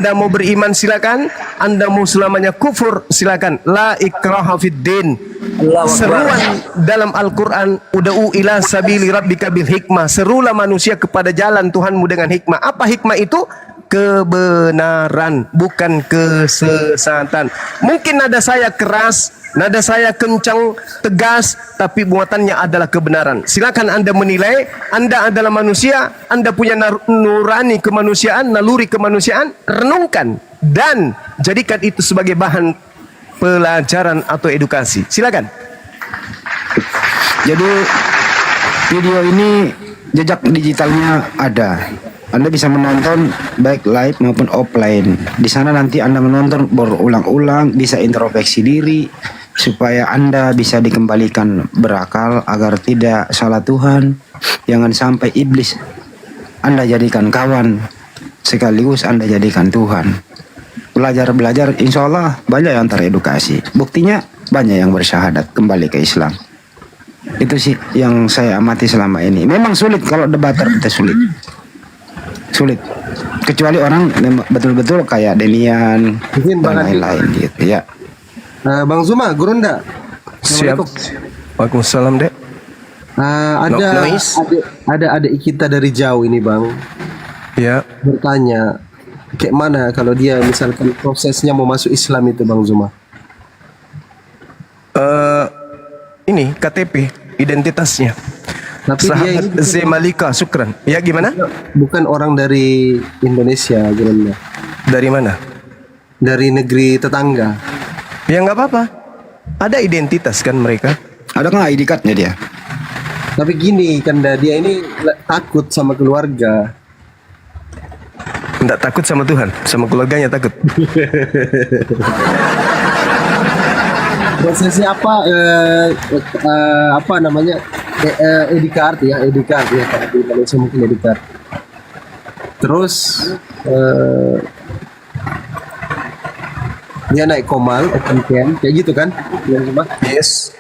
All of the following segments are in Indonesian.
Anda mau beriman silakan, Anda mau selamanya kufur silakan. La ikraha fiddin. Seruan dalam Al-Quran, uda'u ila sabili rabbika bil hikmah. Serulah manusia kepada jalan Tuhanmu dengan hikmah. Apa hikmah itu? Kebenaran, bukan kesesatan. Mungkin nada saya keras, nada saya kencang, tegas, tapi buatannya adalah kebenaran. Silakan Anda menilai. Anda adalah manusia, Anda punya nurani kemanusiaan, naluri kemanusiaan. Renungkan dan jadikan itu sebagai bahan pelajaran atau edukasi. Silakan. Jadi video ini jejak digitalnya ada. Anda bisa menonton baik live maupun offline. Di sana nanti Anda menonton berulang-ulang, bisa introspeksi diri supaya Anda bisa dikembalikan berakal agar tidak salah Tuhan. Jangan sampai iblis Anda jadikan kawan, sekaligus Anda jadikan Tuhan. Belajar-belajar, insya Allah banyak yang teredukasi. Buktinya banyak yang bersyahadat kembali ke Islam. Itu sih yang saya amati selama ini. Memang sulit kalau debater, kita sulit. Kecuali orang betul-betul kayak Denian dan lain-lain gitu ya. Bang Zuma, Gurunda. Siap. Waalaikumsalam, Dek. Ada adik kita dari jauh ini, Bang. Ya. Bertanya, kayak mana kalau dia misalkan prosesnya mau masuk Islam itu, Bang Zuma? Ini KTP, identitasnya. Tapi dia Sahabat ini Zemalika, syukran. Ya, gimana? bukan orang dari Indonesia, Gurunda. Dari mana? Dari negeri tetangga. Ya nggak apa-apa. Ada identitas kan mereka. Ada nggak ID card-nya dia? Tapi gini, kan dia ini takut sama keluarga. Nggak takut sama Tuhan, sama keluarganya takut. Prosesnya apa namanya? ID card ya, kalau di Malaysia mungkin ID card. Terus dia naik komal, open camp, kayak gitu kan? Yes.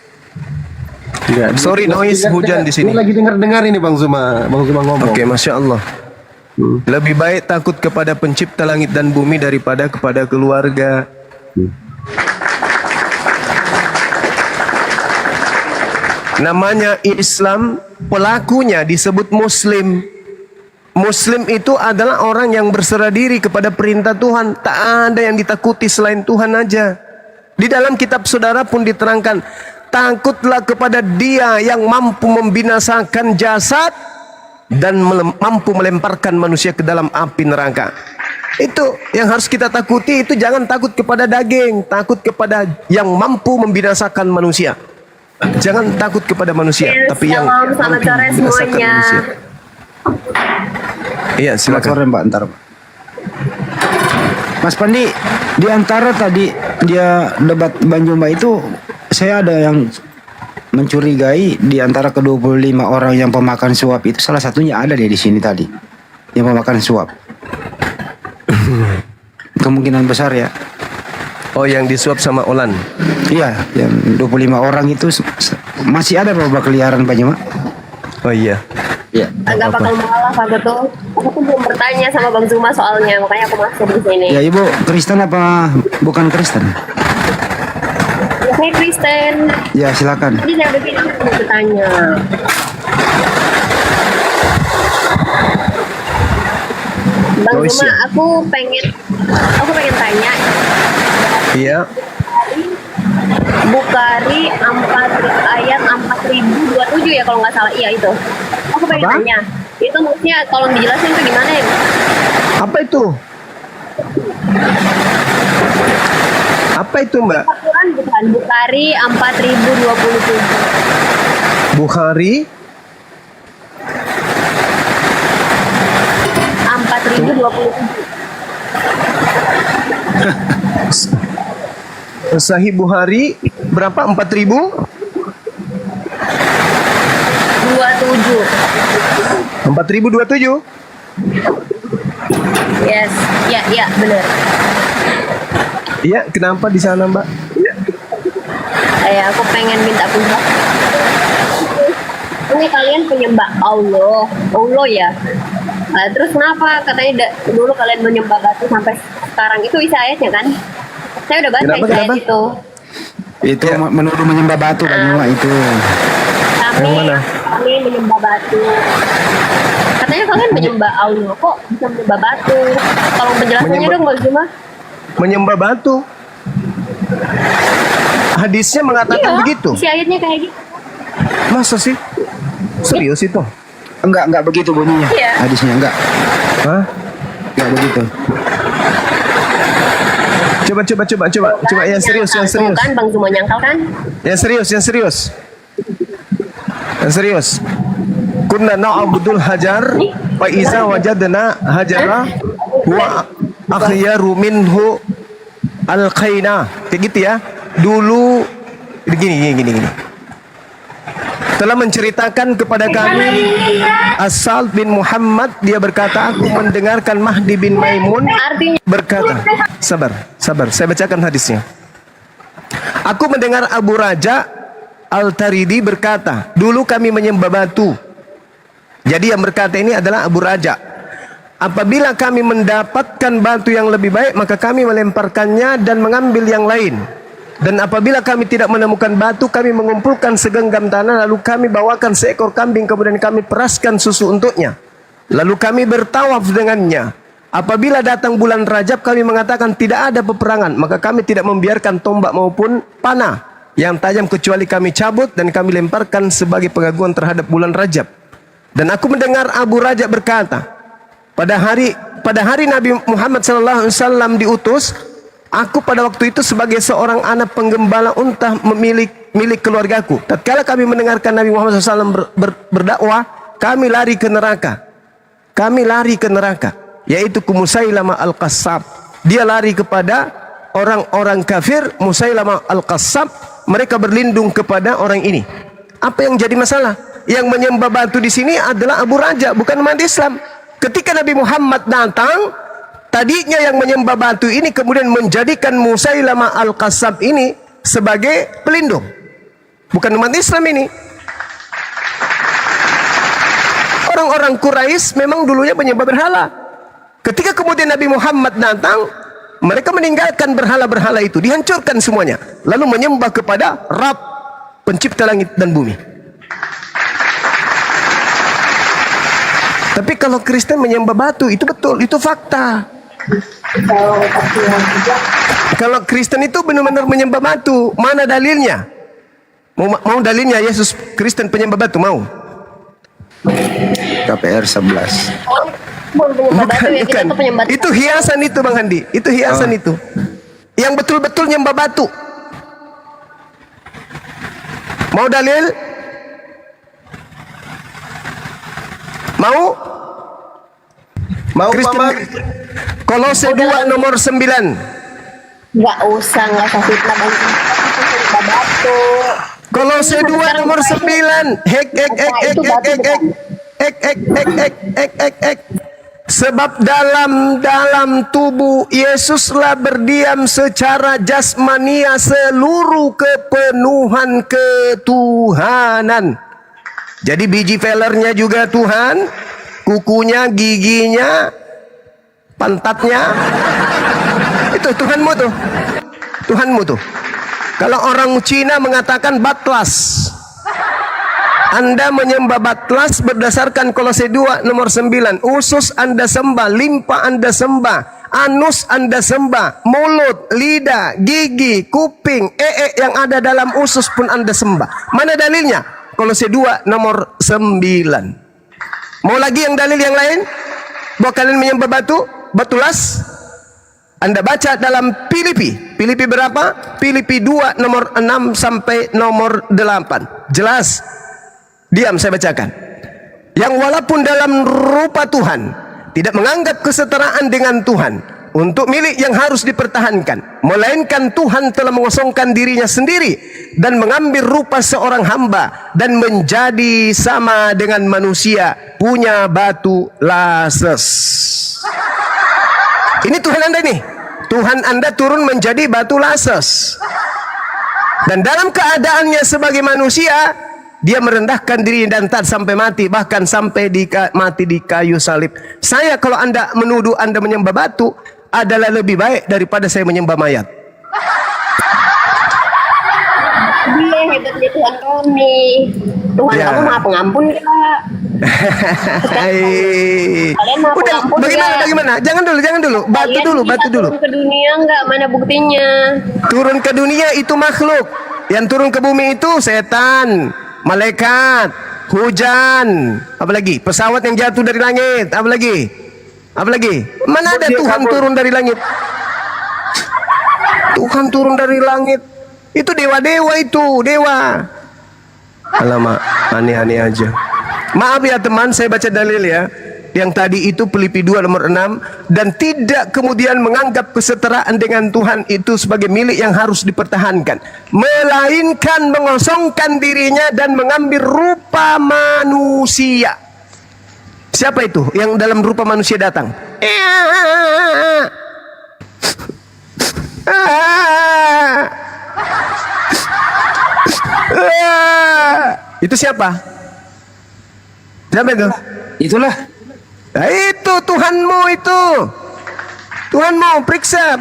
Enggak. Sorry, noise hujan di sini. Dia lagi dengar ini Bang Zuma ngomong. Oke, Masya Allah. Lebih baik takut kepada pencipta langit dan bumi daripada kepada keluarga. Namanya Islam, pelakunya disebut Muslim. Muslim itu adalah orang yang berserah diri kepada perintah Tuhan. Tak ada yang ditakuti selain Tuhan aja. Di dalam kitab saudara pun diterangkan, takutlah kepada Dia yang mampu membinasakan jasad dan mampu melemparkan manusia ke dalam api neraka. Itu yang harus kita takuti. Itu jangan takut kepada daging, takut kepada yang mampu membinasakan manusia. Jangan takut kepada manusia, tapi yang selamat sore semuanya. Iya, silakan. Sore Mbak, ntar. Mas Pandi, di antara tadi dia debat Banjumba itu, saya ada yang mencurigai di antara ke-25 orang yang pemakan suap itu salah satunya ada di sini tadi, yang pemakan suap. Kemungkinan besar ya. Oh, yang disuap sama Olan. Iya, yang 25 orang itu masih ada beberapa keliaran Pak Juma. Oh iya. Iya. Agak bakal mengalah Pak Betul. Aku tuh belum bertanya sama Bang Zuma soalnya, makanya aku masuk di sini. Ya Ibu, Kristen apa bukan Kristen? Ya, saya Kristen. Ya silakan. Jadi saya begini aku mau bertanya. Bang Zuma, aku pengen tanya. Iya. Bukhari 4 ayat 4027 ya kalau nggak salah. Iya itu. Aku pengen tanya. Itu maksudnya tolong dijelasin itu gimana ya? Apa itu? Apa itu, Mbak? Al-Quran bukan. Bukhari 4027. Bukhari 4027. Sahih Bukhari berapa? 4000? 4027. Yes, ya benar. Iya, kenapa di sana, Mbak? Aku pengen minta penjelasan. Ini kalian penyembah Allah ya. Terus kenapa katanya dulu kalian menyembah batu sampai sekarang. Itu isi ayatnya kan? Saya udah baca isi ayat itu. Itu menuduh menyembah batu Banyuwangi itu. Kami menyembah batu. Katanya kalian menyembah Allah, kok bisa menyembah batu? Tolong penjelasannya dong, Bang Zuma. Menyembah batu. Hadisnya mengatakan begitu. Isi ayatnya kayak gitu. Masa sih? Serius itu? Enggak begitu bunyinya. Iya. Hadisnya enggak. Hah? Enggak begitu. Coba yang serius. Kan Bang Zuma nyangkal kan? Yang serius. Kunna na'budul hajar wa iza wajadna hajara wa akhyaru minhu alqaina. Kayak gitu ya. Dulu gini. Telah menceritakan kepada kami As-Salt bin Muhammad, dia berkata, aku mendengarkan Mahdi bin Maimun berkata, sabar, saya bacakan hadisnya. Aku mendengar Abu Raja Al-Taridi berkata, dulu kami menyembah batu. Jadi yang berkata ini adalah Abu Raja. Apabila kami mendapatkan batu yang lebih baik, maka kami melemparkannya dan mengambil yang lain. Dan apabila kami tidak menemukan batu, kami mengumpulkan segenggam tanah, lalu kami bawakan seekor kambing, kemudian kami peraskan susu untuknya. Lalu kami bertawaf dengannya. Apabila datang bulan Rajab, kami mengatakan tidak ada peperangan, maka kami tidak membiarkan tombak maupun panah yang tajam kecuali kami cabut dan kami lemparkan sebagai pengakuan terhadap bulan Rajab. Dan aku mendengar Abu Raja berkata, pada hari Nabi Muhammad SAW diutus, aku pada waktu itu sebagai seorang anak penggembala unta milik keluargaku. Tatkala kami mendengarkan Nabi Muhammad SAW berdakwah, kami lari ke neraka. Yaitu ke Musailamah Al-Qassab. Dia lari kepada orang-orang kafir. Musailamah Al-Qassab, mereka berlindung kepada orang ini. Apa yang jadi masalah? Yang menyembah batu di sini adalah Abu Raja, bukan umat Islam. Ketika Nabi Muhammad datang, tadinya yang menyembah batu ini kemudian menjadikan Musailamah Al-Qassab ini sebagai pelindung. Bukan umat Islam ini. Orang-orang Quraisy memang dulunya menyembah berhala. Ketika kemudian Nabi Muhammad datang, mereka meninggalkan berhala-berhala itu, dihancurkan semuanya, lalu menyembah kepada Rabb, pencipta langit dan bumi. Tapi kalau Kristen menyembah batu, itu betul, itu fakta. Kalau Kristen itu benar-benar menyembah batu, mana dalilnya? Mau dalilnya Yesus Kristen penyembah batu, mau? KPR 11. Bukan. Itu hiasan itu Bang Handi. Itu hiasan itu. Yang betul-betul nyembah batu. Mau dalil? Mau? Mau Kristen? Kolose 2 nomor 9. Nggak usah fitnah batu. Kolose 2 nomor 9. Sebab dalam tubuh Yesuslah berdiam secara jasmania seluruh kepenuhan ketuhanan. Jadi biji velernya juga Tuhan, kukunya, giginya, pantatnya, itu Tuhanmu tuh. Tuhanmu tuh. Kalau orang Cina mengatakan batlas, Anda menyembah batlas berdasarkan Kolose 2 nomor 9. Usus Anda sembah, limpa Anda sembah, anus Anda sembah, mulut, lidah, gigi, kuping, yang ada dalam usus pun Anda sembah. Mana dalilnya? Kolose 2 nomor 9. Mau lagi yang dalil yang lain? Bahwa kalian menyembah batu, batulas? Anda baca dalam Filipi. Filipi berapa? Filipi 2 nomor 6 sampai nomor 8. Jelas. Diam, saya bacakan. Yang walaupun dalam rupa Tuhan, tidak menganggap kesetaraan dengan Tuhan untuk milik yang harus dipertahankan, melainkan Tuhan telah mengosongkan dirinya sendiri dan mengambil rupa seorang hamba dan menjadi sama dengan manusia, punya batu lases. Ini Tuhan Anda nih. Tuhan Anda turun menjadi batu lases. Dan dalam keadaannya sebagai manusia, dia merendahkan diri dan taat sampai mati, bahkan sampai mati di kayu salib. Saya kalau Anda menuduh Anda menyembah batu, adalah lebih baik daripada saya menyembah mayat. Dia hebatnya Tuhan kami. Tuhan Ya. kamu maha pengampun Kak. Hai. Kalian maha Udah, pengampun bagaimana, nggak? bagaimana? Jangan dulu. Batu Kalian dulu, bisa batu dulu. turun ke dunia nggak? Mana buktinya? Turun ke dunia itu makhluk. Yang turun ke bumi itu setan, malaikat, hujan, apa lagi? Pesawat yang jatuh dari langit, apa lagi? Apa lagi? Mana ada Tuhan turun dari langit? Tuhan turun dari langit. Itu dewa-dewa itu, dewa. Alamak, aneh-aneh aja. Maaf ya teman, saya baca dalil ya. Yang tadi itu Filipi 2 nomor 6. Dan tidak kemudian menganggap kesetaraan dengan Tuhan itu sebagai milik yang harus dipertahankan, melainkan mengosongkan dirinya dan mengambil rupa manusia. Siapa itu yang dalam rupa manusia datang? Itu siapa? Siapa itu? Itulah. Nah, itu Tuhanmu itu. Tuhanmu, periksa.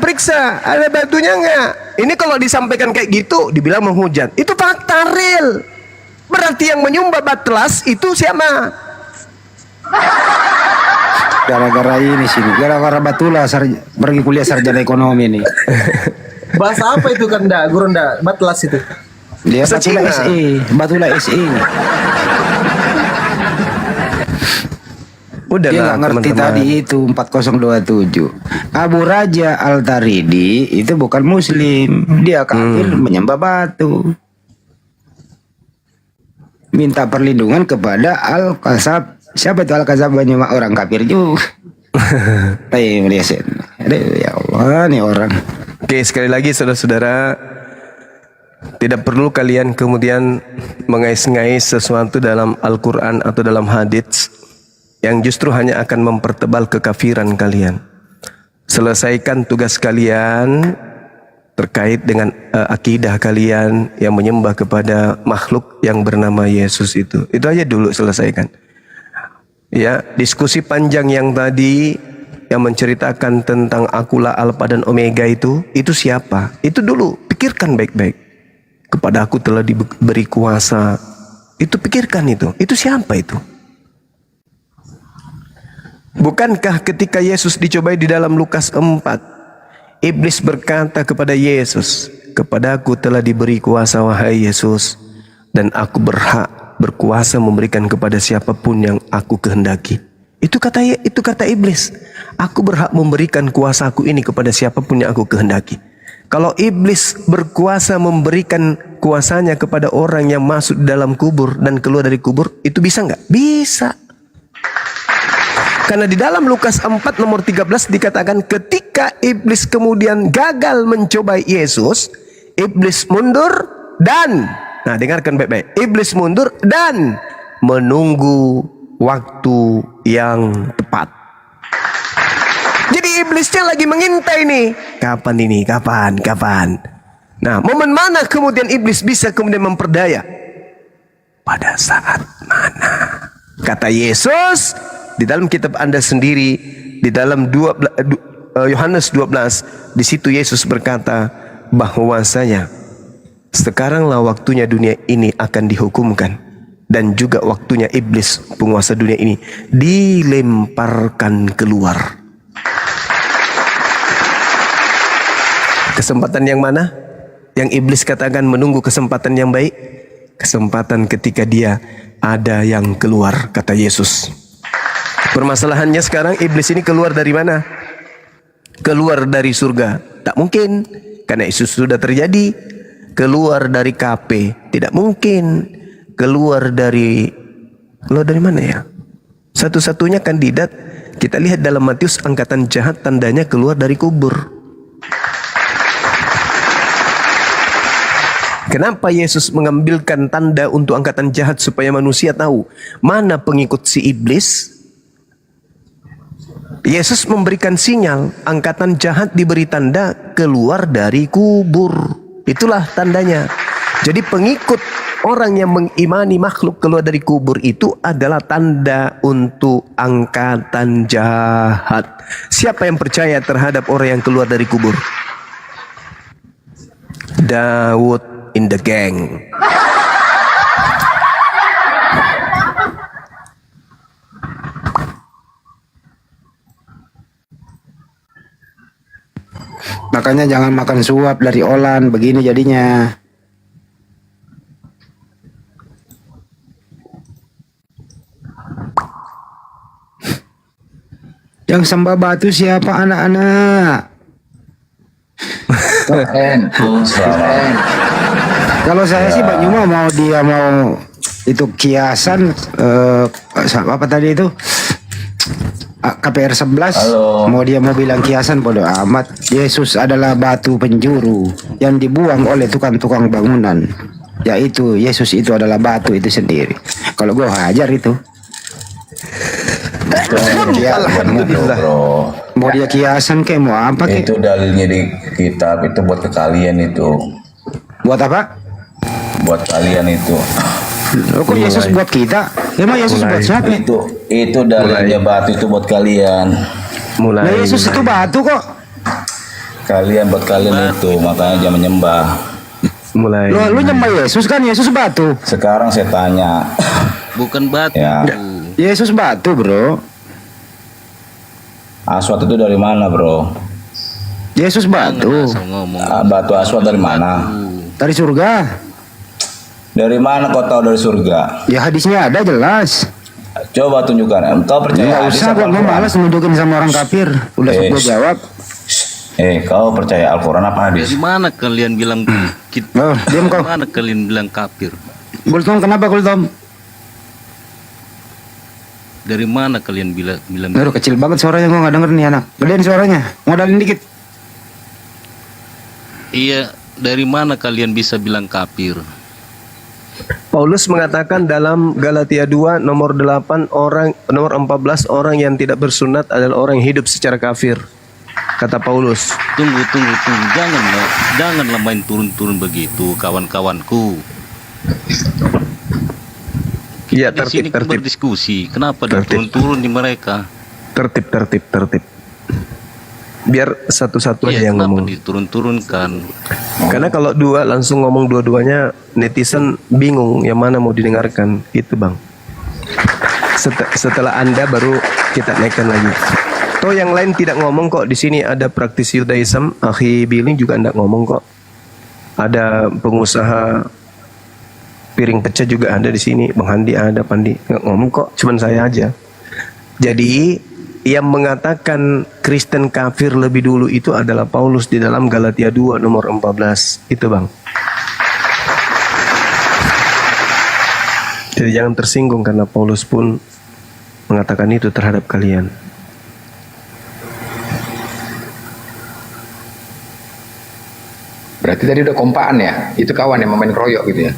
Ada batunya enggak? Ini kalau disampaikan kayak gitu, dibilang menghujat. Itu fakta real. Berarti yang menyembah Batlas itu siapa? Gara-gara ini sini. Gara-gara Batula pergi kuliah sarjana ekonomi nih. Bahasa apa itu kan ndak, guru ndak? Batlas itu. Dia Bahasa Batula Cina. SE. Batula SE. Udah Dia lah, nggak ngerti teman-teman. tadi itu 4027. Abu Raja Al-Taridi itu bukan muslim. Dia kafir menyembah batu. Minta perlindungan kepada Al-Kasab. Siapa itu Al-Kasab? Menyembah orang kafir juga. Tapi melihat, aduh ya Allah nih orang. Oke, sekali lagi saudara-saudara, tidak perlu kalian kemudian mengais-ngais sesuatu dalam Al-Quran atau dalam hadits yang justru hanya akan mempertebal kekafiran kalian. Selesaikan tugas kalian terkait dengan akidah kalian yang menyembah kepada makhluk yang bernama Yesus itu. Itu aja dulu selesaikan. Ya, diskusi panjang yang tadi yang menceritakan tentang akulah alfa dan omega itu siapa? Itu dulu pikirkan baik-baik. Kepada aku telah diberi kuasa. Itu pikirkan itu. Itu siapa itu? Bukankah ketika Yesus dicobai di dalam Lukas 4, iblis berkata kepada Yesus, "Kepadaku telah diberi kuasa wahai Yesus, dan aku berhak berkuasa memberikan kepada siapapun yang aku kehendaki." Itu kata iblis. Aku berhak memberikan kuasaku ini kepada siapapun yang aku kehendaki. Kalau iblis berkuasa memberikan kuasanya kepada orang yang masuk dalam kubur dan keluar dari kubur, itu bisa nggak? Bisa. Karena di dalam Lukas 4 nomor 13 dikatakan ketika iblis kemudian gagal mencobai Yesus, iblis mundur dan, nah dengarkan baik-baik, iblis mundur dan menunggu waktu yang tepat. Jadi iblisnya lagi mengintai nih. Kapan ini? Kapan? Nah, momen mana kemudian iblis bisa kemudian memperdaya? Pada saat mana? Kata Yesus di dalam kitab Anda sendiri, di dalam Yohanes 12, di situ Yesus berkata bahwasanya sekaranglah waktunya dunia ini akan dihukumkan, dan juga waktunya iblis penguasa dunia ini dilemparkan keluar. Kesempatan yang mana? Yang iblis katakan menunggu kesempatan yang baik? Kesempatan ketika dia ada yang keluar, kata Yesus. Permasalahannya sekarang iblis ini keluar dari mana? Keluar dari surga? Tak mungkin, karena itu sudah terjadi. Keluar dari KP? Tidak mungkin. Keluar dari mana ya? Satu-satunya kandidat kita lihat dalam Matius, angkatan jahat tandanya keluar dari kubur. Kenapa Yesus mengambilkan tanda untuk angkatan jahat supaya manusia tahu mana pengikut si iblis? Yesus memberikan sinyal, angkatan jahat diberi tanda keluar dari kubur. Itulah tandanya. Jadi pengikut orang yang mengimani makhluk keluar dari kubur itu adalah tanda untuk angkatan jahat. Siapa yang percaya terhadap orang yang keluar dari kubur? Daud in the gang. Makanya jangan makan suap dari Olan, begini jadinya. Yang sembah batu siapa anak-anak? Kalau saya sih Bang Yuma mau dia mau itu kiasan apa tadi itu? KPR 11. Halo. Mau dia mau bilang kiasan bodoh amat. Yesus adalah batu penjuru yang dibuang oleh tukang-tukang bangunan. Yaitu Yesus itu adalah batu itu sendiri. Kalau gua hajar itu. Alhamdulillah. Bro. Mau dia kiasan kayak mau apa kayak? Itu dalilnya di kitab, itu buat ke kalian itu. Buat apa? Buat kalian itu. Oh, kok Yesus buat kita? Emang Yesus buat siapa? Itu dalilnya batu itu buat kalian. Nah, Mulai. Yesus itu batu kok. Kalian buat kalian itu, makanya jangan menyembah. Mulai. Lu nyembah Yesus kan? Yesus batu. Sekarang saya tanya. Bukan batu. Ya. Yesus batu, bro. Aswad itu dari mana, bro? Yesus batu. Asal ngomong. Batu aswad dari mana? Dari surga. Dari mana kau tahu dari surga? Ya hadisnya ada jelas. Coba tunjukkan. Engkau percaya Nggak hadis usah, apa gua Al-Quran? malas nunjukin sama orang kafir. Udah Eh, gua jawab. Kau percaya Al-Quran apa hadis? Dari mana kalian bilang kita? Oh, diam kau. Mana kalian bilang kafir? Gultom kenapa Gultom? Dari mana kalian bilang Aduh, kecil banget suaranya, gua nggak denger nih anak. Gedein suaranya, modalin dikit. Iya, dari mana kalian bisa bilang kafir? Paulus mengatakan dalam Galatia 2 nomor 8 nomor 14 orang yang tidak bersunat adalah orang yang hidup secara kafir. Kata Paulus. Tunggu. Janganlah main turun-turun begitu, kawan-kawanku. Iya, Di sini tertib. berdiskusi. Kenapa Tertib. turun-turun di mereka? Tertib. Biar satu-satu aja Iya, yang kenapa ngomong. diturun-turunkan? Karena kalau dua langsung ngomong dua-duanya, netizen bingung yang mana mau didengarkan. Itu bang. Setelah Anda baru kita naikkan lagi. Toh yang lain tidak ngomong kok. Di sini ada praktisi Judaism, Akhi Billing juga tidak ngomong kok. Ada pengusaha piring pecah juga ada di sini. Bang Handi ada, Pandi nggak ngomong kok. Cuman saya aja. Jadi yang mengatakan Kristen kafir lebih dulu itu adalah Paulus di dalam Galatia 2 nomor 14. Itu bang. Jadi jangan tersinggung karena Paulus pun mengatakan itu terhadap kalian. Berarti tadi udah kompaan ya? Itu kawan yang main keroyok gitu ya?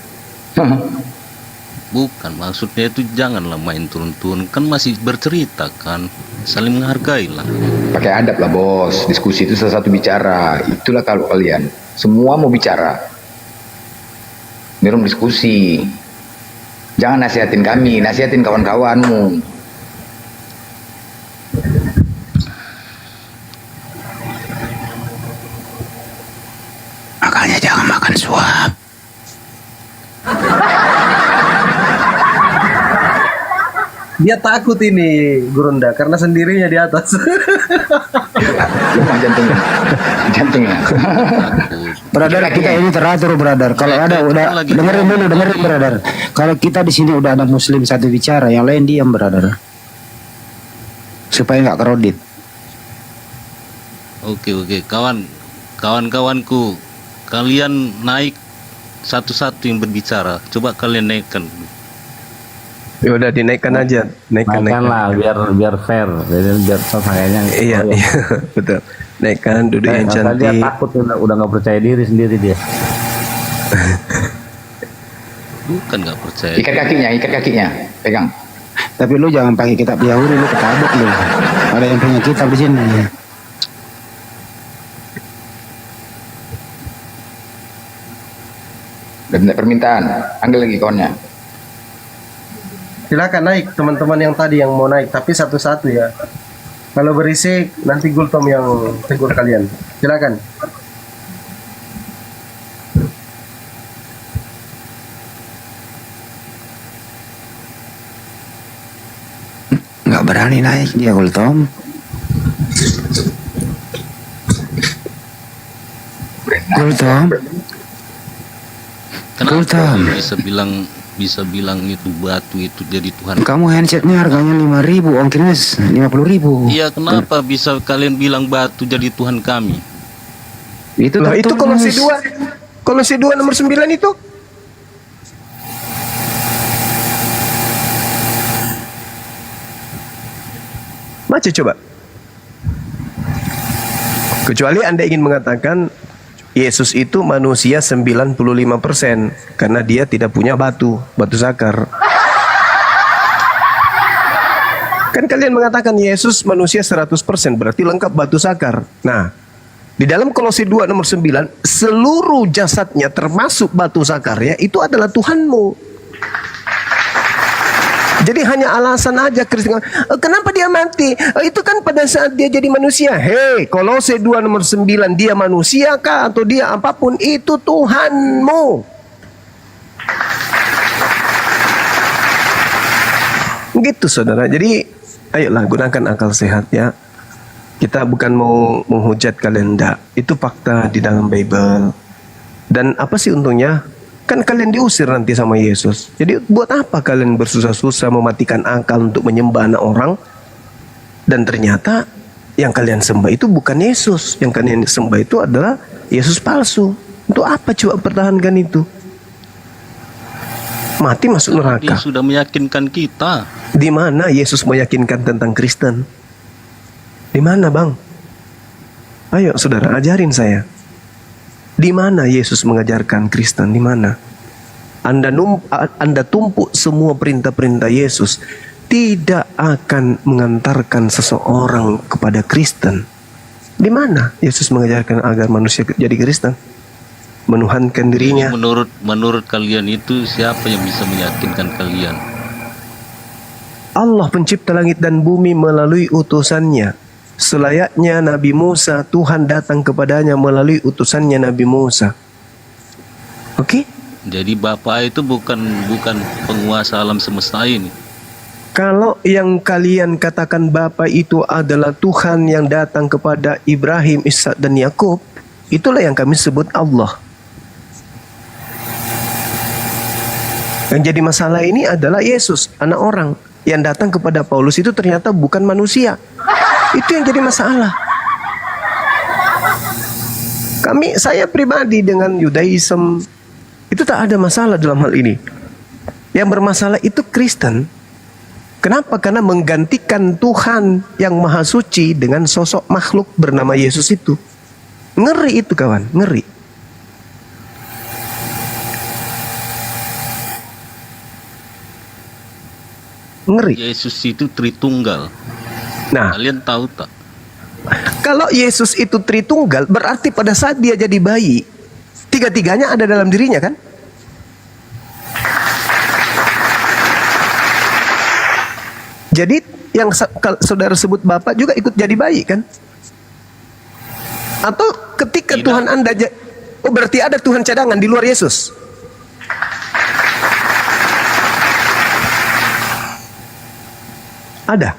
Bukan, maksudnya itu janganlah main turun-turun. Kan masih bercerita kan. Saling menghargai lah. Pakai adab lah bos. Diskusi itu salah satu bicara. Itulah kalau kalian. Semua mau bicara. Ini room diskusi. Jangan nasihatin kami, nasihatin kawan-kawanmu. Makanya jangan makan suap. Dia takut ini Gurunda karena sendirinya di atas. Lemah jantungnya. Jantungnya. Brother, kita ini teratur, brother. Kalau ada udah dengerin dulu, brother. Kalau kita di sini udah ada muslim satu bicara, yang lain diam, brother. Supaya nggak kerodit. Oke, kawan-kawanku, kalian naik satu-satu yang berbicara. Coba kalian naikkan. Ya udah dinaikkan aja, naikkan. lah biar fair, jadi biar kayaknya. Iya, betul. Naikkan, duduk yang Dia cantik. takut udah nggak percaya diri sendiri dia. Bukan nggak percaya. Ikat kakinya, pegang. Tapi lu jangan pakai kitab Yahudi, lu ketabuk lu. Ada yang punya kitab di sini. Udah minta permintaan, panggil lagi kawannya. Silakan naik teman-teman yang tadi yang mau naik, tapi satu-satu ya. Kalau berisik nanti Gultom yang tegur kalian. Silakan. Nggak berani naik dia Gultom. Gultom. Kenapa Gultom. bisa bilang itu batu itu jadi Tuhan? Kamu handsetnya harganya 5.000, ongkirnya 50.000. Iya, kenapa bisa kalian bilang batu jadi Tuhan kami? Itu Lah itu tertulis. Kolose 2 nomor 9 itu. Baca coba. Kecuali Anda ingin mengatakan Yesus itu manusia 95% karena dia tidak punya batu sakar. Kan kalian mengatakan Yesus manusia 100% berarti lengkap batu sakar. Nah, di dalam Kolose 2 nomor 9 seluruh jasadnya termasuk batu sakarnya itu adalah Tuhanmu. Jadi hanya alasan aja Kristen. Kenapa dia mati? Itu kan pada saat dia jadi manusia. Hei, Kolose 2 nomor 9, dia manusia kah atau dia apapun itu Tuhanmu. Gitu saudara. Jadi ayolah gunakan akal sehat ya. Kita bukan mau menghujat kalian, enggak. Itu fakta di dalam Bible. Dan apa sih untungnya? Kan kalian diusir nanti sama Yesus. Jadi buat apa kalian bersusah-susah mematikan akal untuk menyembah anak orang? Dan ternyata yang kalian sembah itu bukan Yesus. Yang kalian sembah itu adalah Yesus palsu. Untuk apa coba pertahankan itu? Mati masuk neraka. Dia sudah meyakinkan kita. Di mana Yesus meyakinkan tentang Kristen? Di mana, Bang? Ayo saudara, ajarin saya. Di mana Yesus mengajarkan Kristen? Di mana? Anda tumpuk semua perintah-perintah Yesus tidak akan mengantarkan seseorang kepada Kristen. Di mana Yesus mengajarkan agar manusia jadi Kristen? Menuhankan dirinya. Menurut kalian itu siapa yang bisa meyakinkan kalian? Allah pencipta langit dan bumi melalui utusannya. Selayaknya Nabi Musa, Tuhan datang kepadanya melalui utusannya Nabi Musa. Oke? Jadi Bapa itu bukan penguasa alam semesta ini. Kalau yang kalian katakan Bapa itu adalah Tuhan yang datang kepada Ibrahim, Ishak dan Yakub, itulah yang kami sebut Allah. Yang jadi masalah ini adalah Yesus, anak orang yang datang kepada Paulus itu ternyata bukan manusia. Itu yang jadi masalah. Saya pribadi dengan Yudaism itu tak ada masalah dalam hal ini. Yang bermasalah itu Kristen. Kenapa? Karena menggantikan Tuhan yang maha suci dengan sosok makhluk bernama Yesus itu. Ngeri itu kawan, ngeri. Ngeri. Yesus itu Tritunggal. Nah, Kalian tahu tak? kalau Yesus itu Tritunggal, berarti pada saat dia jadi bayi, tiga-tiganya ada dalam dirinya kan? Jadi yang saudara sebut Bapak juga ikut jadi bayi kan? Atau ketika Tidak. Tuhan Anda berarti ada Tuhan cadangan di luar Yesus? Ada.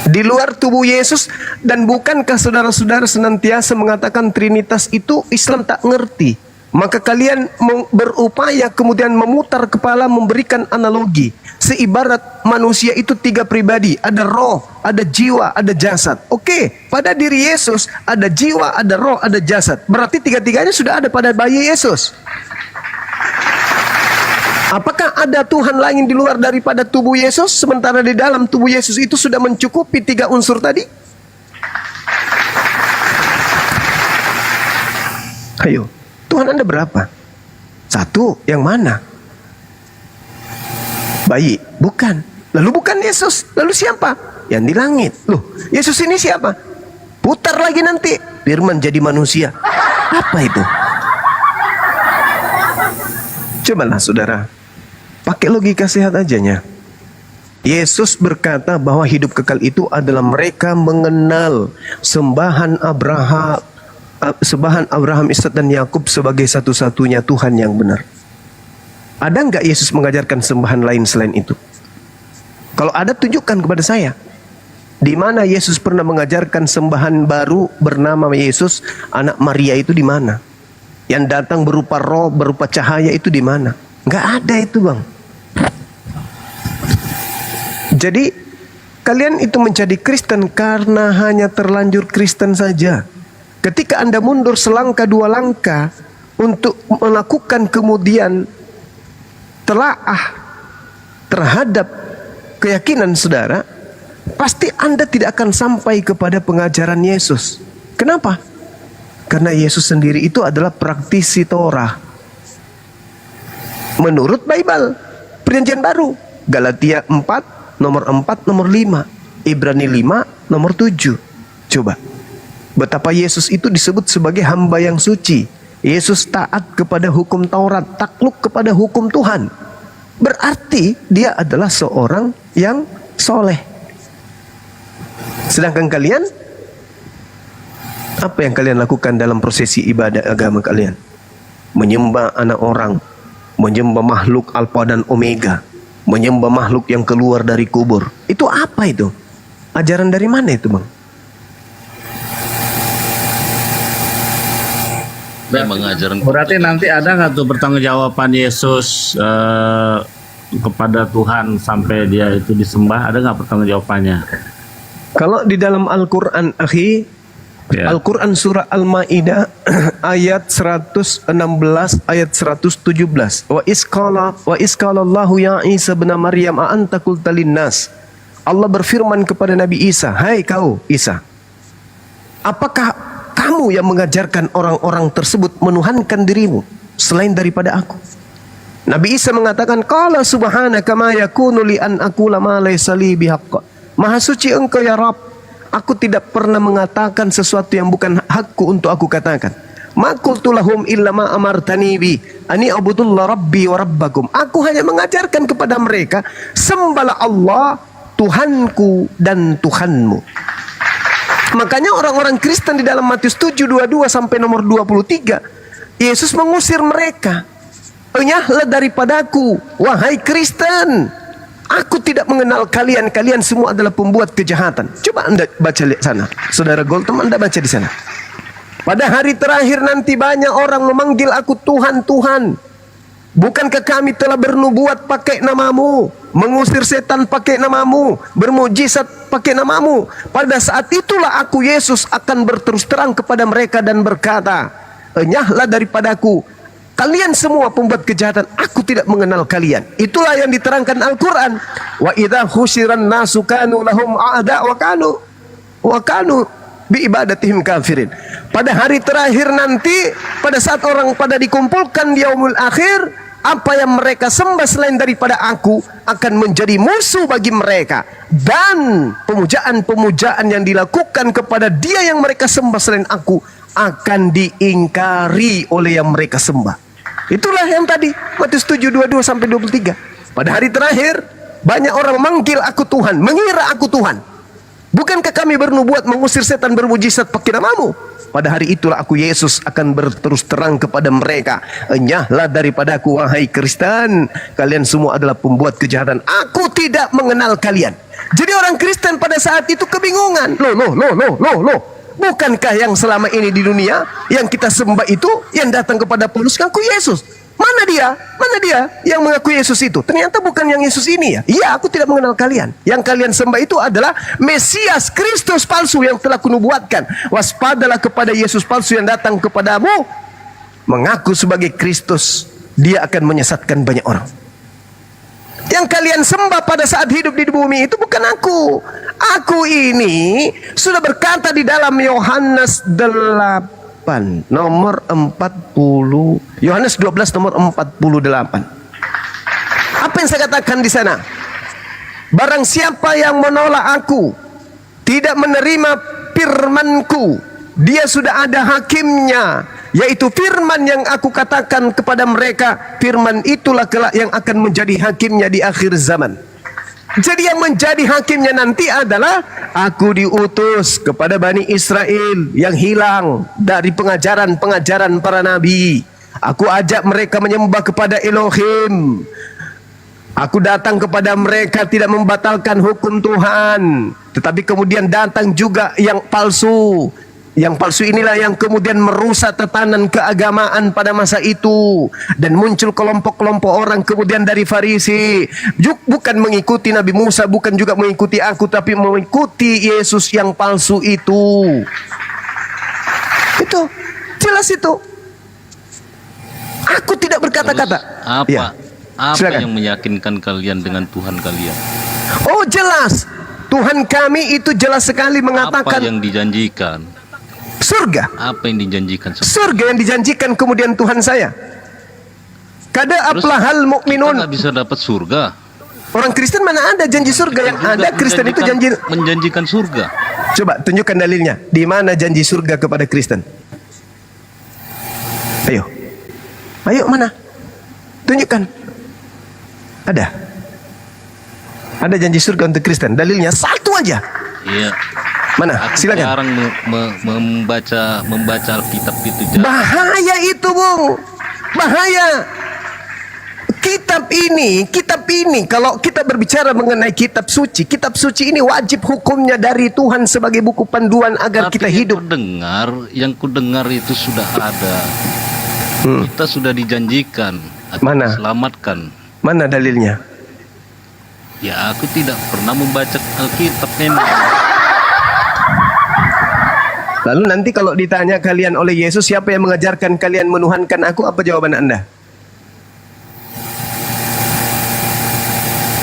Di luar tubuh Yesus. Dan bukankah saudara-saudara senantiasa mengatakan Trinitas itu Islam tak ngerti? Maka kalian berupaya kemudian memutar kepala memberikan analogi. Seibarat manusia itu tiga pribadi. Ada roh, ada jiwa, ada jasad. Oke, pada diri Yesus ada jiwa, ada roh, ada jasad. Berarti tiga-tiganya sudah ada pada bayi Yesus. Apakah ada Tuhan lain di luar daripada tubuh Yesus? Sementara di dalam tubuh Yesus itu sudah mencukupi tiga unsur tadi? Ayo, Tuhan Anda berapa? Satu, yang mana? Bayi, bukan. Lalu bukan Yesus, lalu siapa? Yang di langit. Loh, Yesus ini siapa? Putar lagi nanti, firman jadi manusia. Apa itu? Cobalah saudara, pakai logika sehat ajanya. Yesus berkata bahwa hidup kekal itu adalah mereka mengenal sembahan Abraham, Ishak dan Yakub sebagai satu-satunya Tuhan yang benar. Ada nggak Yesus mengajarkan sembahan lain selain itu? Kalau ada, tunjukkan kepada saya. Di mana Yesus pernah mengajarkan sembahan baru bernama Yesus, anak Maria itu di mana? Yang datang berupa roh, berupa cahaya itu di mana? Nggak ada itu, Bang. Jadi kalian itu menjadi Kristen karena hanya terlanjur Kristen saja. Ketika Anda mundur selangkah dua langkah untuk melakukan kemudian telaah terhadap keyakinan saudara, pasti Anda tidak akan sampai kepada pengajaran Yesus. Kenapa? Karena Yesus sendiri itu adalah praktisi Torah. Menurut Bible, Perjanjian Baru, Galatia 4, nomor 4, nomor 5, Ibrani 5, nomor 7. Coba, betapa Yesus itu disebut sebagai hamba yang suci. Yesus taat kepada hukum Taurat, takluk kepada hukum Tuhan. Berarti dia adalah seorang yang soleh. Sedangkan kalian, apa yang kalian lakukan dalam prosesi ibadah agama kalian? Menyembah anak orang, menyembah makhluk Alfa dan Omega, menyembah makhluk yang keluar dari kubur. Itu apa itu? Ajaran dari mana itu, Bang? Memang ajaran. Berarti nanti ada nggak tuh pertanggungjawaban Yesus kepada Tuhan sampai dia itu disembah? Ada nggak pertanggungjawabannya? Kalau di dalam Al-Quran, akhi, Ya. Al-Quran surah Al-Ma'idah ayat 116 ayat 117. Wa isqala Allahu ya Isa bin Maryam a anta qulta linnas. Allah berfirman kepada Nabi Isa, "Hai kau Isa, apakah kamu yang mengajarkan orang-orang tersebut menuhankan dirimu selain daripada aku?" Nabi Isa mengatakan, "Qala subhanaka ma yakunu li an aqula ma laysa li bihaqq." Maha suci engkau ya Rabb, aku tidak pernah mengatakan sesuatu yang bukan hakku untuk aku katakan. Ma qultu lahum illa ma amartani bi ani abudullah rabbi wa rabbakum. Aku hanya mengajarkan kepada mereka, sembahlah Allah, Tuhanku dan Tuhanmu. Makanya orang-orang Kristen di dalam Matius 7:22 sampai nomor 23, Yesus mengusir mereka. Enyahlah daripadaku, wahai Kristen. Aku tidak mengenal kalian. Kalian semua adalah pembuat kejahatan. Coba Anda baca lihat sana. Saudara Goltom, Anda baca di sana. Pada hari terakhir nanti banyak orang memanggil aku Tuhan, Tuhan. Bukankah kami telah bernubuat pakai namamu, mengusir setan pakai namamu, bermujizat pakai namamu? Pada saat itulah aku Yesus akan berterus terang kepada mereka dan berkata, enyahlah daripadaku, kalian semua pembuat kejahatan, aku tidak mengenal kalian. Itulah yang diterangkan Al-Quran. Wa idza khusyiran nasu kanu lahum a'da wa kanu bi ibadatihim kafirin. Pada hari terakhir nanti, pada saat orang pada dikumpulkan di yaumul akhir, apa yang mereka sembah selain daripada aku akan menjadi musuh bagi mereka, dan pemujaan-pemujaan yang dilakukan kepada dia yang mereka sembah selain aku akan diingkari oleh yang mereka sembah. Itulah yang tadi Matius 7:22 sampai 23. Pada hari terakhir banyak orang memanggil aku Tuhan, mengira aku Tuhan. Bukankah kami bernubuat mengusir setan bermujizat pakai namamu? Pada hari itulah aku Yesus akan berterus terang kepada mereka, enyahlah daripadaku wahai Kristen, kalian semua adalah pembuat kejahatan, aku tidak mengenal kalian. Jadi orang Kristen pada saat itu kebingungan. Loh, bukankah yang selama ini di dunia yang kita sembah itu, yang datang kepada Paulus ngaku Yesus? Mana dia yang mengaku Yesus itu? Ternyata bukan yang Yesus ini ya. Iya, aku tidak mengenal kalian. Yang kalian sembah itu adalah Mesias Kristus palsu yang telah kunubuatkan. Waspadalah kepada Yesus palsu yang datang kepadamu, mengaku sebagai Kristus. Dia akan menyesatkan banyak orang. Yang kalian sembah pada saat hidup di bumi itu bukan aku. Aku ini sudah berkata di dalam Yohanes 8 nomor 40, Yohanes 12 nomor 48. Apa yang saya katakan di sana? Barang siapa yang menolak aku, tidak menerima firmanku, dia sudah ada hakimnya. yaitu firman yang aku katakan kepada mereka, firman itulah kelak yang akan menjadi hakimnya di akhir zaman. Jadi yang menjadi hakimnya nanti adalah aku diutus kepada Bani Israel yang hilang dari pengajaran-pengajaran para nabi. Aku ajak mereka menyembah kepada Elohim. Aku datang kepada mereka tidak membatalkan hukum Tuhan, tetapi kemudian datang juga yang palsu. Yang palsu inilah yang kemudian merusak tatanan keagamaan pada masa itu. Dan muncul kelompok-kelompok orang kemudian dari Farisi. Bukan mengikuti Nabi Musa, bukan juga mengikuti aku, tapi mengikuti Yesus yang palsu itu. Itu, jelas itu. Aku tidak berkata-kata. Apa? Ya, Apa silakan. yang meyakinkan kalian dengan Tuhan kalian? Oh jelas, Tuhan kami itu jelas sekali Apa mengatakan yang dijanjikan? surga. Apa yang dijanjikan? Surga yang dijanjikan kemudian Tuhan saya. Kada Terus aplahal kita mukminun. nggak bisa dapat surga. Orang Kristen mana ada janji surga? Yang Juga ada Kristen itu janji. menjanjikan surga. Coba tunjukkan dalilnya. Di mana janji surga kepada Kristen? Ayo. Ayo mana? Tunjukkan. Ada. Ada janji surga untuk Kristen. Dalilnya satu aja. Iya. Mana? Aku Silakan. jarang membaca Alkitab itu. Bahaya itu, Bung. Bahaya. Kitab ini kalau kita berbicara mengenai kitab suci ini wajib hukumnya dari Tuhan sebagai buku panduan agar Tapi kita hidup. yang kudengar itu sudah ada. Kita sudah dijanjikan akan Mana? diselamatkan. Mana dalilnya? Ya, aku tidak pernah membaca Alkitab memang. Lalu nanti kalau ditanya kalian oleh Yesus, siapa yang mengajarkan kalian menuhankan aku? Apa jawaban Anda?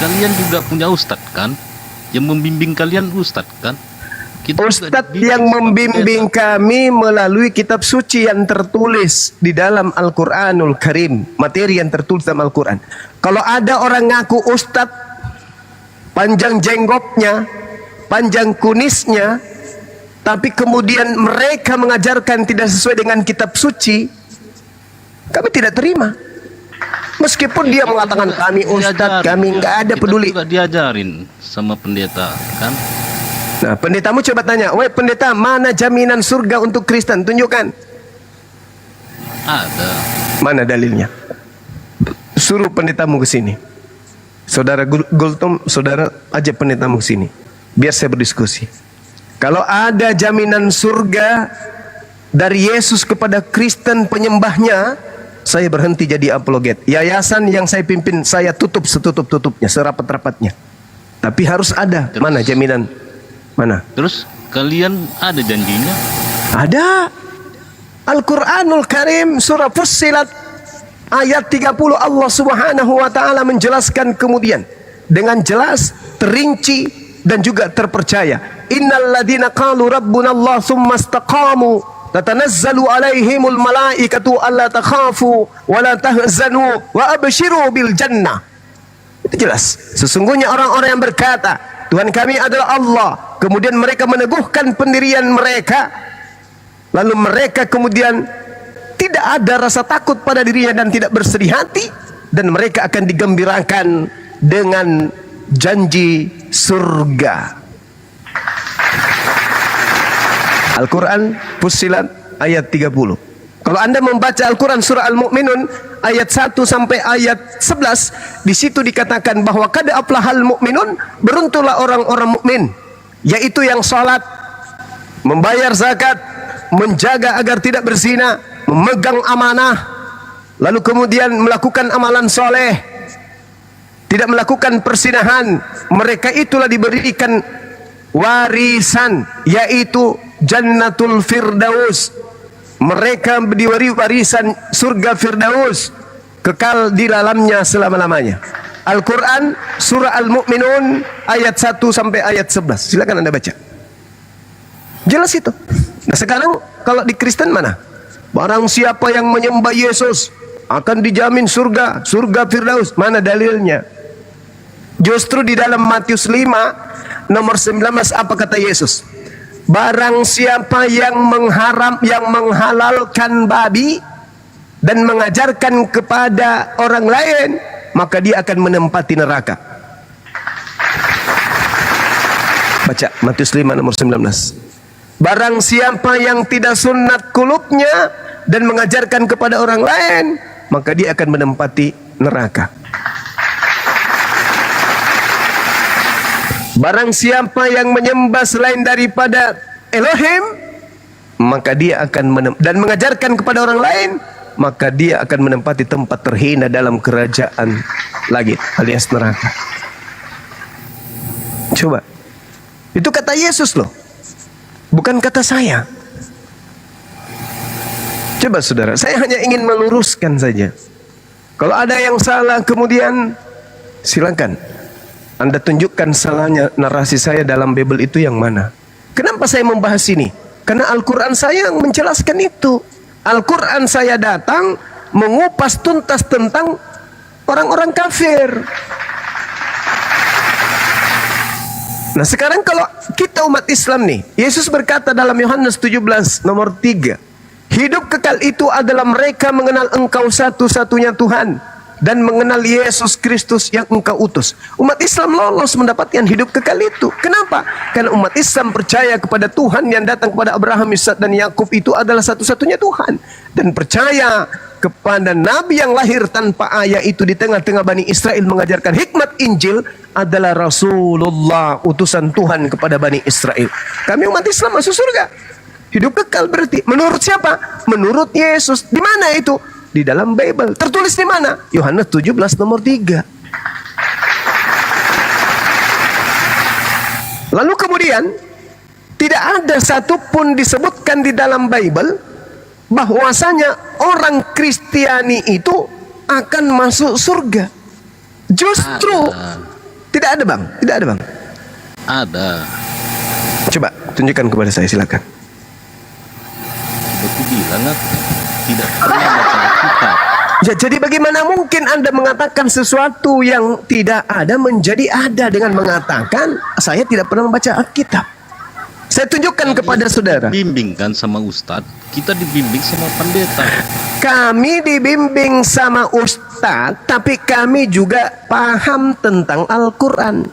Kalian juga punya ustadz kan? Yang membimbing kalian ustadz kan? Kita juga Ustadz dibimbing yang sama membimbing pendeta. kami melalui kitab suci yang tertulis di dalam Al-Quranul Karim. Materi yang tertulis dalam Al-Quran. Kalau ada orang ngaku ustadz, panjang jenggotnya, panjang kunisnya, tapi kemudian mereka mengajarkan tidak sesuai dengan kitab suci, kami tidak terima. Meskipun dia mengatakan kami ustadz, Diajarin, kami ya. nggak ada Kita peduli. juga diajarin sama pendeta kan? Nah, pendetamu coba tanya, weh pendeta, mana jaminan surga untuk Kristen? Tunjukkan. Ada. Mana dalilnya? Suruh pendetamu ke sini. Saudara Gultom, saudara ajak pendetamu ke sini. Biar saya berdiskusi. Kalau ada jaminan surga dari Yesus kepada Kristen penyembahnya, saya berhenti jadi apologet. Yayasan yang saya pimpin, saya tutup setutup-tutupnya, serapat-rapatnya. Tapi harus ada. Mana jaminan? Mana? Terus kalian ada janjinya? Ada. Al-Quranul Karim surah Fussilat ayat 30 Allah Subhanahu wa taala menjelaskan kemudian dengan jelas, terinci dan juga terpercaya. Innal ladzina qalu rabbuna Allah tsumma istaqamu tatanazzalu alaihimul malaikatu alla takhafu wa la tahzanu wa abshiru bil jannah. Itu jelas. Sesungguhnya orang-orang yang berkata, Tuhan kami adalah Allah, kemudian mereka meneguhkan pendirian mereka, lalu mereka kemudian tidak ada rasa takut pada dirinya dan tidak bersedih hati, dan mereka akan digembirakan dengan janji surga. Al-Quran Fussilat ayat 30. Kalau Anda membaca Al-Quran surah Al-Mu'minun ayat 1 sampai ayat 11, di situ dikatakan bahwa kada aflahal mu'minun, beruntunglah orang-orang mukmin, yaitu yang salat, membayar zakat, menjaga agar tidak berzina, memegang amanah, lalu kemudian melakukan amalan soleh, tidak melakukan persinahan. Mereka itulah diberikan warisan, yaitu Jannatul Firdaus. Mereka diberi warisan surga Firdaus, kekal di dalamnya selama-lamanya. Al-Quran surah Al-Mu'minun ayat 1 sampai ayat 11. Silakan Anda baca. Jelas itu. Nah sekarang kalau di Kristen mana? Barang siapa yang menyembah Yesus akan dijamin surga, surga Firdaus. Mana dalilnya? Justru di dalam Matius 5 nomor 19 apa kata Yesus? barang siapa yang menghalalkan babi dan mengajarkan kepada orang lain, maka dia akan menempati neraka. Baca Matius 5 nomor 19. Barang siapa yang tidak sunat kulubnya dan mengajarkan kepada orang lain, maka dia akan menempati neraka. Barang siapa yang menyembah selain daripada Elohim, maka dia akan dan mengajarkan kepada orang lain, maka dia akan menempati tempat terhina dalam kerajaan langit alias neraka. Coba, itu kata Yesus loh, bukan kata saya. Coba saudara, saya hanya ingin meluruskan saja. Kalau ada yang salah kemudian silakan Anda tunjukkan salahnya narasi saya dalam Bible itu yang mana. Kenapa saya membahas ini? Karena Al-Quran saya yang menjelaskan itu. Al-Quran saya datang mengupas tuntas tentang orang-orang kafir. Nah sekarang kalau kita umat Islam nih, Yesus berkata dalam Yohanes 17 nomor 3, hidup kekal itu adalah mereka mengenal Engkau satu-satunya Tuhan dan mengenal Yesus Kristus yang Engkau utus. Umat Islam lolos mendapatkan hidup kekal itu. Kenapa? Karena umat Islam percaya kepada Tuhan yang datang kepada Abraham, Ishak dan Yakub itu adalah satu-satunya Tuhan, dan percaya kepada Nabi yang lahir tanpa ayah itu di tengah-tengah Bani Israel mengajarkan hikmat Injil adalah Rasulullah, utusan Tuhan kepada Bani Israel. Kami umat Islam masuk surga. Hidup kekal berarti menurut siapa? Menurut Yesus. Di mana itu? Di dalam Bible. Tertulis di mana? Yohanes 17 nomor 3. Lalu kemudian tidak ada satupun disebutkan di dalam Bible bahwasanya orang Kristiani itu akan masuk surga. Justru tidak ada bang, tidak ada bang. Ada. Coba tunjukkan kepada saya, silakan. Betul bilang tidak pernah baca Alkitab. Ya, jadi bagaimana mungkin Anda mengatakan sesuatu yang tidak ada menjadi ada dengan mengatakan saya tidak pernah membaca Alkitab? Saya tunjukkan kepada saudara. Dibimbing kan sama Ustadz, kita dibimbing sama pendeta. Kami dibimbing sama Ustadz, tapi kami juga paham tentang Al-Quran.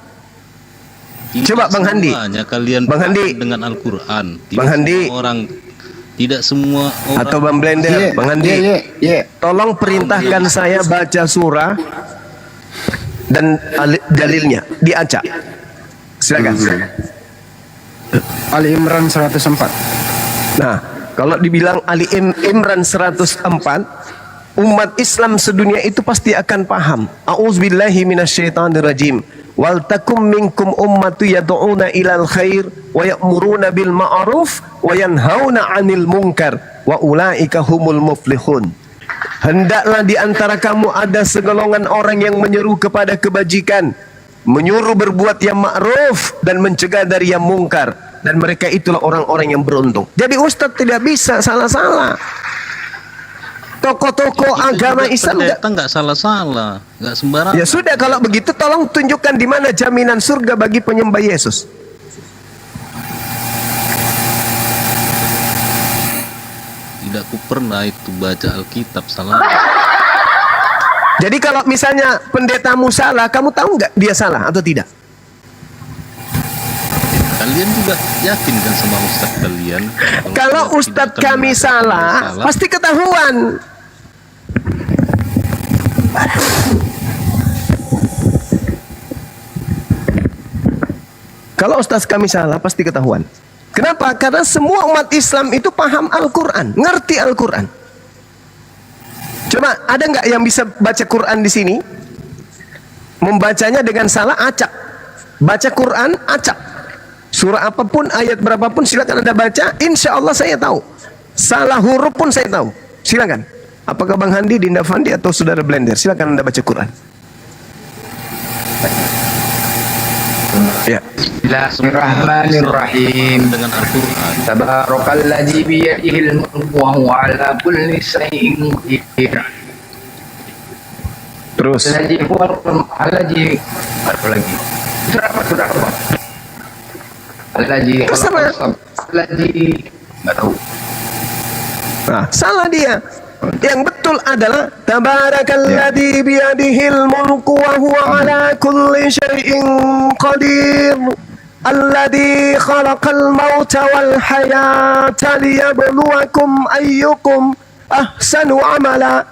Coba Bang Handi. Kalian Bang Handi dengan Al-Quran. Bang Handi. Tidak semua orang. Atau Bang Blender, Bang Handi. Tolong perintahkan saya baca surah dan dalilnya diacak. Silakan. Ali Imran 104. Nah, kalau dibilang Ali Imran 104, umat Islam sedunia itu pasti akan paham. A'udzubillahi minasyaitonirrajim. Wal takum minkum ummatu yad'una ilal khair wa ya'muruna bil ma'ruf wa yanhauna 'anil munkar wa ulaika humul muflihun. Hendaklah di antara kamu ada segolongan orang yang menyeru kepada kebajikan, menyuruh berbuat yang ma'ruf dan mencegah dari yang mungkar, dan mereka itulah orang-orang yang beruntung. Jadi Ustadz tidak bisa salah-salah. Tokoh-tokoh agama Islam nggak salah-salah, nggak sembarangan. Ya sudah, kalau begitu tolong tunjukkan di mana jaminan surga bagi penyembah Yesus. Tidak ku pernah itu baca Alkitab salah. Jadi kalau misalnya pendetamu salah, kamu tahu nggak dia salah atau tidak? Kalian juga yakin kan sama Ustadz kalian? Kalau Ustadz kami salah, pasti ketahuan. Kalau Ustadz kami salah, pasti ketahuan. Kenapa? Karena semua umat Islam itu paham Al-Quran, ngerti Al-Quran. Coba ada nggak yang bisa baca Quran di sini? Membacanya dengan salah, acak. Baca Quran, acak. Surah apapun, ayat berapapun, silakan Anda baca. Insya Allah saya tahu. Salah huruf pun saya tahu. Silakan. Apakah Bang Handi, Dinda Fandi, atau Saudara Blender? Silakan Anda baca Quran. Ya. Bismillahirrahmanirrahim. Dengan Al-Quran. Tabarakalladzi biyadihil mulku wa huwa ala kulli syai'in qadir. Terus. Alladzi apa lagi? Surah apa? Al-Haji. Terserah. Al-Haji. Nggak tahu. Nah, salah dia. Yang betul adalah tabarakalladzi biyadihil mulku wa huwa ala kulli syai'in qadir. Alladzi khalaqal mauta wal hayata liyabluwakum ayyukum ahsanu amala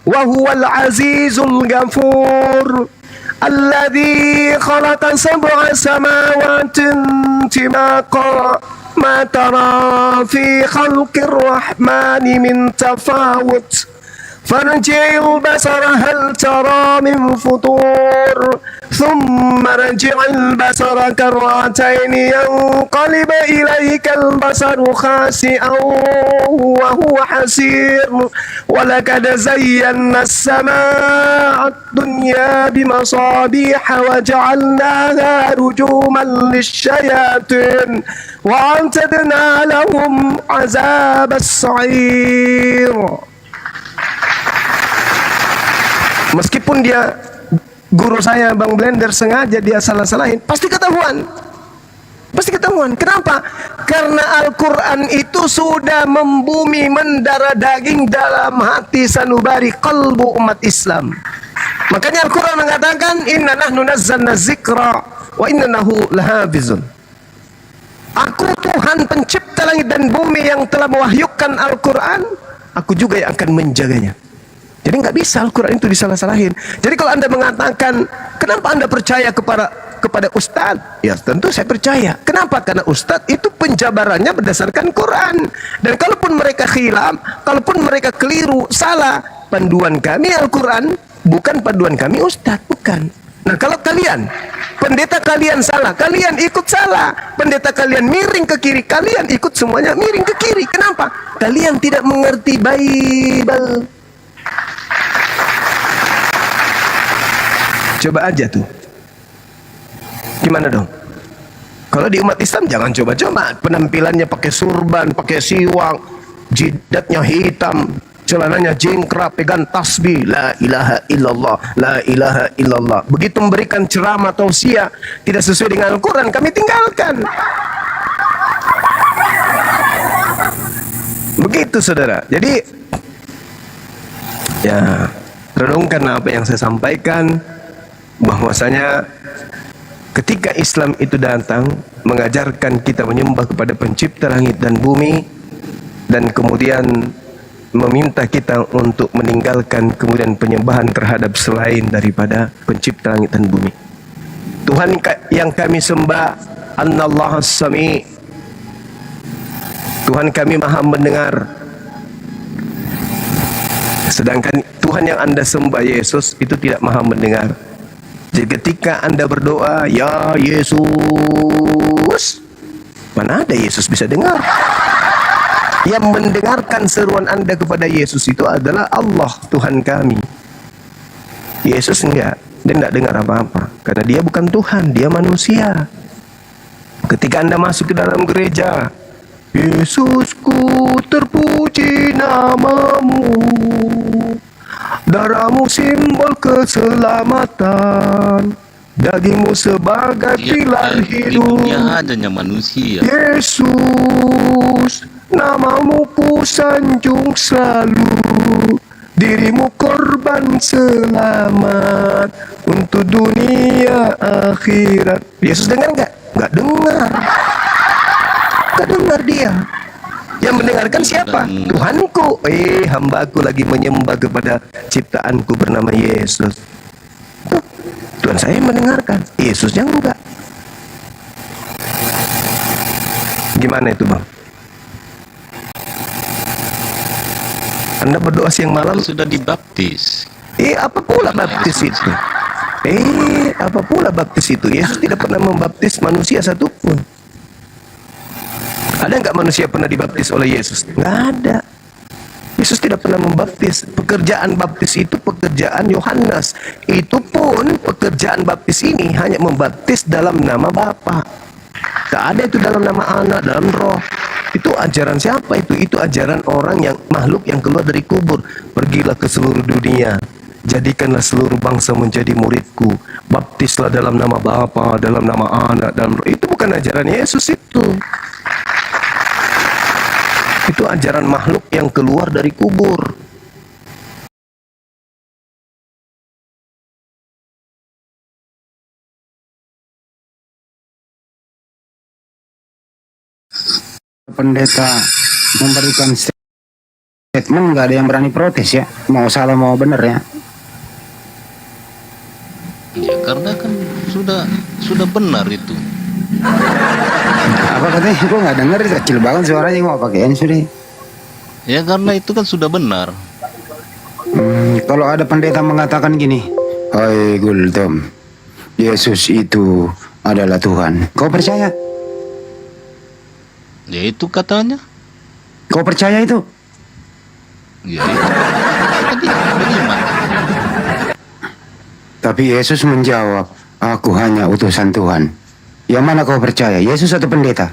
wa huwal azizul ghafur. Alladzi khalaqa sab'a samawati tibaqa ما ترى في خلق الرحمن من تفاوت فارجع البصر هل ترى من فطور ثم رجع البصر كرتين ينقلب إليك البصر خاسئا وهو حسير ولقد زينا السماء الدنيا بمصابيح وجعلناها رجوما للشياطين وأعتدنا لهم عذاب السعير. Meskipun dia guru saya Bang Blender sengaja dia salah-salahin, pasti ketahuan. Pasti ketahuan. Kenapa? Karena Al-Quran itu sudah membumi mendarah daging dalam hati sanubari qalbu umat Islam. Makanya Al-Quran mengatakan inna nahnu nazzalna zikra wa inna nahu lahafizun. Aku Tuhan pencipta langit dan bumi yang telah mewahyukan Al-Quran, aku juga yang akan menjaganya. Jadi nggak bisa Al-Quran itu disalah-salahin. Jadi kalau Anda mengatakan, kenapa Anda percaya kepada Ustadz? Ya tentu saya percaya. Kenapa? Karena Ustadz itu penjabarannya berdasarkan Quran. Dan kalaupun mereka khilaf, kalaupun mereka keliru, salah, panduan kami Al-Quran, bukan panduan kami Ustadz, bukan. Nah kalau kalian, pendeta kalian salah, kalian ikut salah. Pendeta kalian miring ke kiri, kalian ikut semuanya miring ke kiri. Kenapa? Kalian tidak mengerti Bible. Coba aja tuh. Gimana dong? Kalau di umat Islam jangan coba-coba. Penampilannya pakai surban, pakai siwak, jidatnya hitam, celananya jingkrap, pegang tasbih, la ilaha illallah, la ilaha illallah. Begitu memberikan ceramah tausiah tidak sesuai dengan Al-Quran, kami tinggalkan. Begitu saudara. Jadi ya, renungkan apa yang saya sampaikan, bahwasanya ketika Islam itu datang mengajarkan kita menyembah kepada pencipta langit dan bumi, dan kemudian meminta kita untuk meninggalkan kemudian penyembahan terhadap selain daripada pencipta langit dan bumi. Tuhan yang kami sembah Annallahu as-Sami', Tuhan kami maha mendengar. Sedangkan Tuhan yang Anda sembah Yesus itu tidak maha mendengar. Jadi ketika Anda berdoa, ya Yesus, mana ada Yesus bisa dengar? Yang mendengarkan seruan Anda kepada Yesus itu adalah Allah, Tuhan kami. Yesus enggak, dia enggak dengar apa-apa, karena dia bukan Tuhan, dia manusia. Ketika Anda masuk ke dalam gereja, Yesusku terpuji namamu, darahmu simbol keselamatan, dagingmu sebagai pilar hidup. Dunia adanya manusia. Yesus, namamu ku sanjung selalu, dirimu korban selamat untuk dunia akhirat. Yesus dengar nggak? Nggak dengar. Nggak dengar dia. Yang mendengarkan siapa? Tuhanku. Hambaku lagi menyembah kepada ciptaanku bernama Yesus. Tuh, Tuhan saya mendengarkan, Yesusnya enggak. Gimana itu bang? Anda berdoa siang malam Sudah dibaptis. apa pula baptis itu? Apa pula baptis itu? Yesus tidak pernah membaptis manusia satupun. Ada nggak manusia pernah dibaptis oleh Yesus? Nggak ada. Yesus tidak pernah membaptis. Pekerjaan baptis itu pekerjaan Yohanes. Itu pun pekerjaan baptis ini hanya membaptis dalam nama Bapa. Tak ada itu dalam nama Anak, dalam Roh. Itu ajaran siapa itu? Itu ajaran orang yang makhluk yang keluar dari kubur. Pergilah ke seluruh dunia, jadikanlah seluruh bangsa menjadi muridku. baptislah dalam nama Bapa, dalam nama Anak, dalam Roh. Itu bukan ajaran Yesus itu. Itu ajaran makhluk yang keluar dari kubur. Pendeta memberikan statement, nggak ada yang berani protes ya, mau salah mau benar ya. Ya karena kan sudah benar itu. Apa katanya? Gue nggak denger, kecil banget suaranya, mau pakein sudah. Ya karena itu kan sudah benar. Kalau ada pendeta mengatakan gini, "Hai Gultom, Yesus itu adalah Tuhan," kau percaya? Ya itu katanya. Kau percaya itu? Ya itu. Tadi bagaimana? Tapi Yesus menjawab, "Aku hanya utusan Tuhan." Yang mana kau percaya, Yesus atau pendeta?